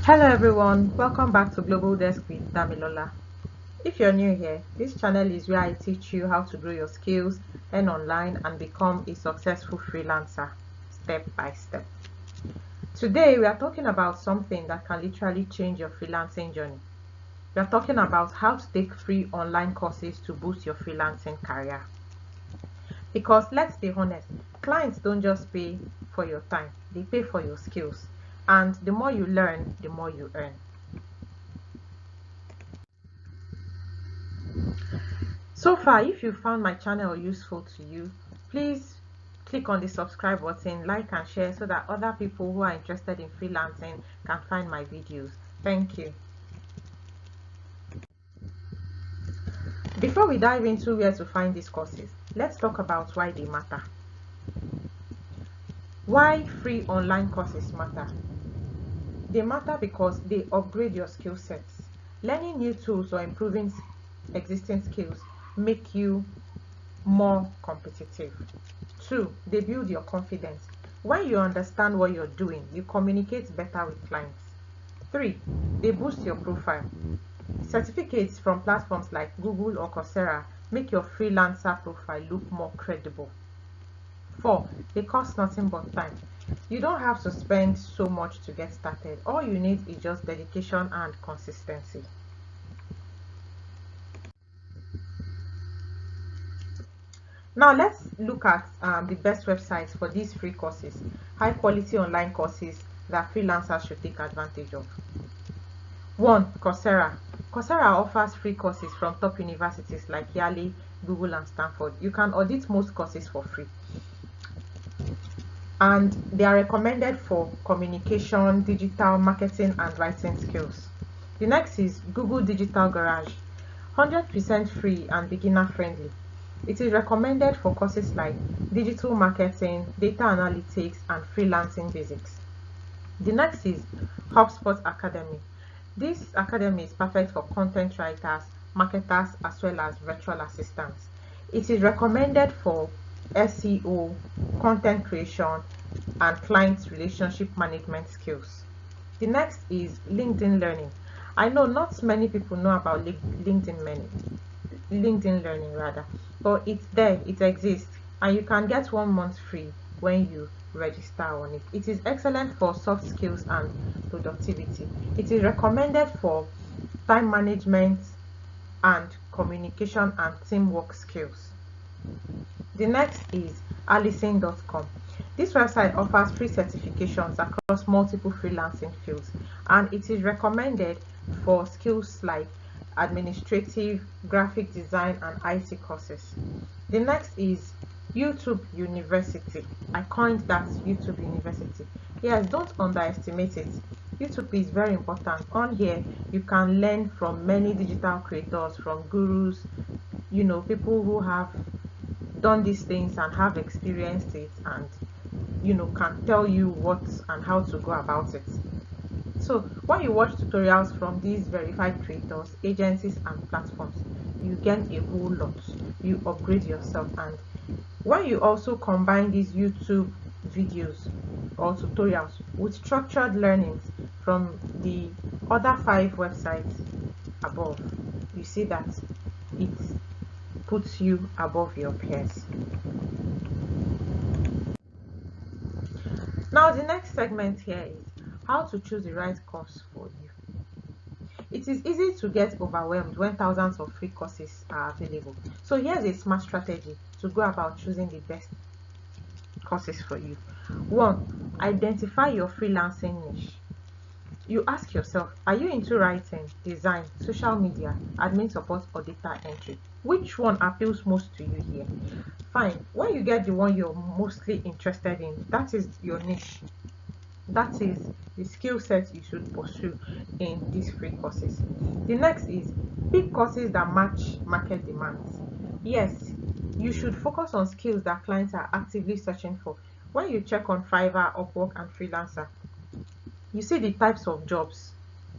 Hello everyone, welcome back to GlobalDesk with Damilola. If you're new here, this channel is where I teach you how to grow your skills, earn online and become a successful freelancer step by step. Today we are talking about something that can literally change your freelancing journey. We are talking about how to take free online courses to boost your freelancing career. Because let's be honest, clients don't just pay for your time, they pay for your skills. And the more you learn, the more you earn. So far, if you found my channel useful to you, please click on the subscribe button, like and share so that other people who are interested in freelancing can find my videos. Thank you. Before we dive into where to find these courses, let's talk about why they matter. Why free online courses matter? They matter because they upgrade your skill sets. Learning new tools or improving existing skills make you more competitive. 2. They build your confidence. When you understand what you're doing, you communicate better with clients. 3. They boost your profile. Certificates from platforms like Google or Coursera make your freelancer profile look more credible. 4. They cost nothing but time. You don't have to spend so much to get started. All you need is just dedication and consistency. Now let's look at the best websites for these free courses, high quality online courses that freelancers should take advantage of. 1. Coursera. Coursera offers free courses from top universities like Yale, Google and Stanford. You can audit most courses for free. And they are recommended for communication, digital marketing and writing skills. The next is Google Digital Garage. 100% free and beginner friendly. It is recommended for courses like digital marketing, data analytics, and freelancing basics. The next is HubSpot Academy. This academy is perfect for content writers, marketers, as well as virtual assistants. It is recommended for SEO, content creation, and client relationship management skills. The next is LinkedIn Learning. I know not many people know about LinkedIn Learning rather, but it's there, it exists, and you can get 1 month free when you register on it. It is excellent for soft skills and productivity. It is recommended for time management and communication and teamwork skills. The next is Allison.com. This website offers free certifications across multiple freelancing fields, and it is recommended for skills like administrative, graphic design, and IT courses. The next is YouTube University. I coined that YouTube University. Yes, don't underestimate it. YouTube is very important. On here, you can learn from many digital creators, from gurus, people who have done these things and have experienced it and can tell you what and how to go about it. So when you watch tutorials from these verified creators, agencies and platforms, you gain a whole lot. You upgrade yourself, and when you also combine these YouTube videos or tutorials with structured learnings from the other 5 websites above, you see that it puts you above your peers. Now the next segment here is how to choose the right course for you. It is easy to get overwhelmed when thousands of free courses are available. So here's a smart strategy to go about choosing the best courses for you. 1. Identify your freelancing niche. You ask yourself, are you into writing, design, social media, admin support, or data entry? Which one appeals most to you here? Fine. When you get the one you're mostly interested in, that is your niche. That is the skill set you should pursue in these free courses. The next is pick courses that match market demands. Yes, you should focus on skills that clients are actively searching for. When you check on Fiverr, Upwork, and Freelancer, you see the types of jobs,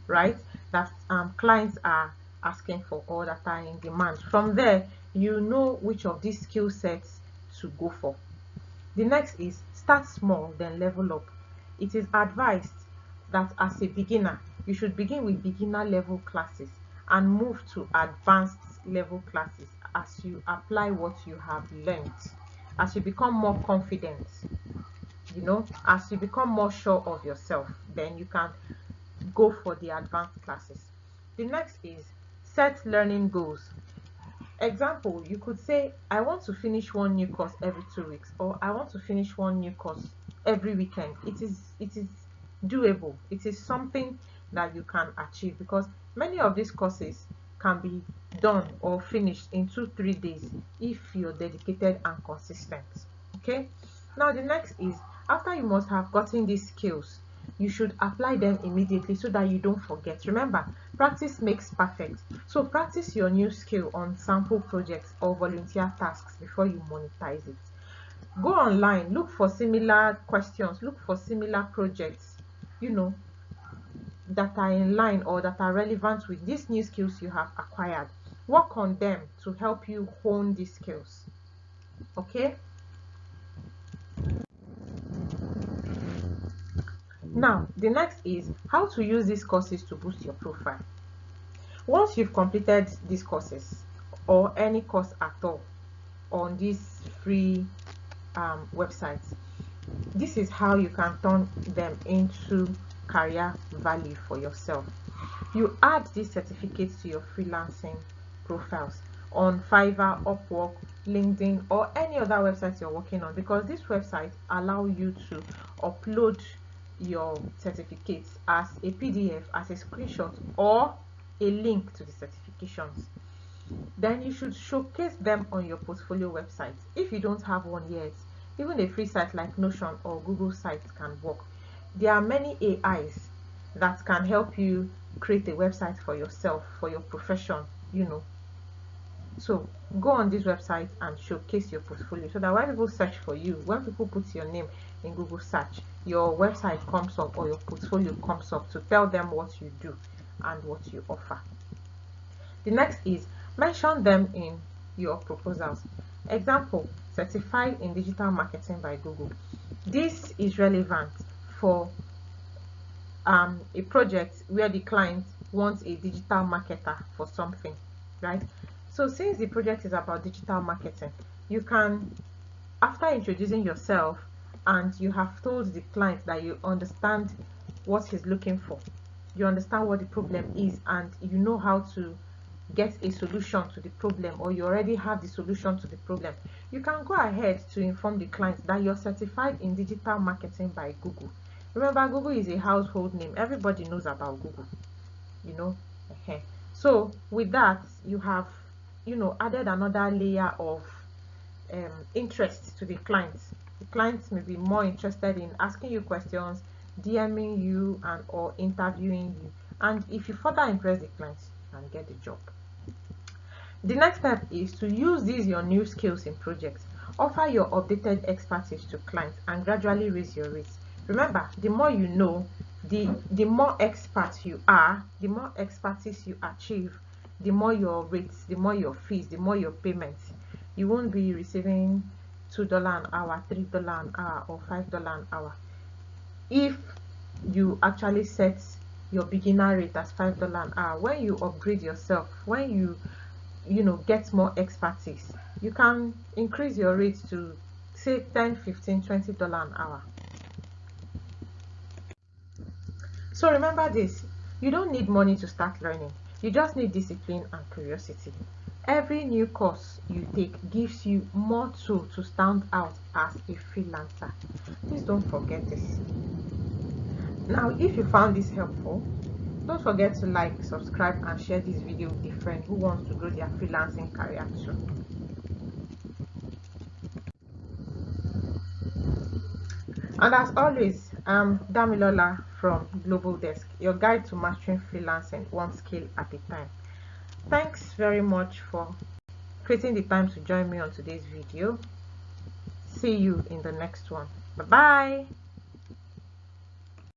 right, that clients are asking for or that are in demand. From there, you know which of these skill sets to go for. The next is start small, then level up. It is advised that as a beginner, You should begin with beginner level classes and move to advanced level classes as you apply what you have learned. As you become more confident, as you become more sure of yourself, then you can go for the advanced classes. The next is set learning goals. Example, you could say, I want to finish one new course every 2 weeks, or I want to finish one new course every weekend. It is doable. It is something that you can achieve, because many of these courses can be done or finished in 2-3 days if you're dedicated and consistent. Okay, now the next is, after you must have gotten these skills, you should apply them immediately so that you don't forget. Remember, practice makes perfect. So practice your new skill on sample projects or volunteer tasks before you monetize it. Go online, look for similar questions, look for similar projects, that are in line or that are relevant with these new skills you have acquired. Work on them to help you hone these skills. Okay? Now, the next is how to use these courses to boost your profile. Once you've completed these courses, or any course at all on these free websites, this is how you can turn them into career value for yourself. You add these certificates to your freelancing profiles on Fiverr, Upwork, LinkedIn, or any other website you're working on, because these websites allow you to upload your certificates as a PDF, as a screenshot, or a link to the certifications. Then you should showcase them on your portfolio website. If you don't have one yet, even a free site like Notion or Google Sites can work. There are many AIs that can help you create a website for yourself, for your profession, So go on this website and showcase your portfolio, so that when people search for you, when people put your name in Google search, your website comes up or your portfolio comes up to tell them what you do and what you offer. The next is mention them in your proposals. Example, certified in digital marketing by Google. This is relevant for a project where the client wants a digital marketer for something, right? So since the project is about digital marketing, you can, after introducing yourself and you have told the client that you understand what he's looking for, you understand what the problem is, and you know how to get a solution to the problem, or you already have the solution to the problem, you can go ahead to inform the client that you're certified in digital marketing by Google. Remember, Google is a household name. Everybody knows about Google, So with that, you have added another layer of interest to the clients. The clients may be more interested in asking you questions, DMing you, and or interviewing you, and if you further impress the clients, you can get the job. The next step is to use these your new skills in projects. Offer your updated expertise to clients and gradually raise your rates. Remember, the more you know, the more expert you are, the more expertise you achieve, the more your rates, the more your fees, the more your payments. You won't be receiving $2 an hour, $3 an hour, or $5 an hour. If you actually set your beginner rate as $5 an hour, when you upgrade yourself, when you get more expertise, you can increase your rate to say $10, $15, $20 an hour. So remember this, you don't need money to start learning, you just need discipline and curiosity. Every new course you take gives you more tools to stand out as a freelancer. Please don't forget this. Now, if you found this helpful, don't forget to like, subscribe, and share this video with a friend who wants to grow their freelancing career too. And as always, I'm Damilola from GlobalDesk, your guide to mastering freelancing one skill at a time. Thanks very much for creating the time to join me on today's video. See you in the next one. Bye bye.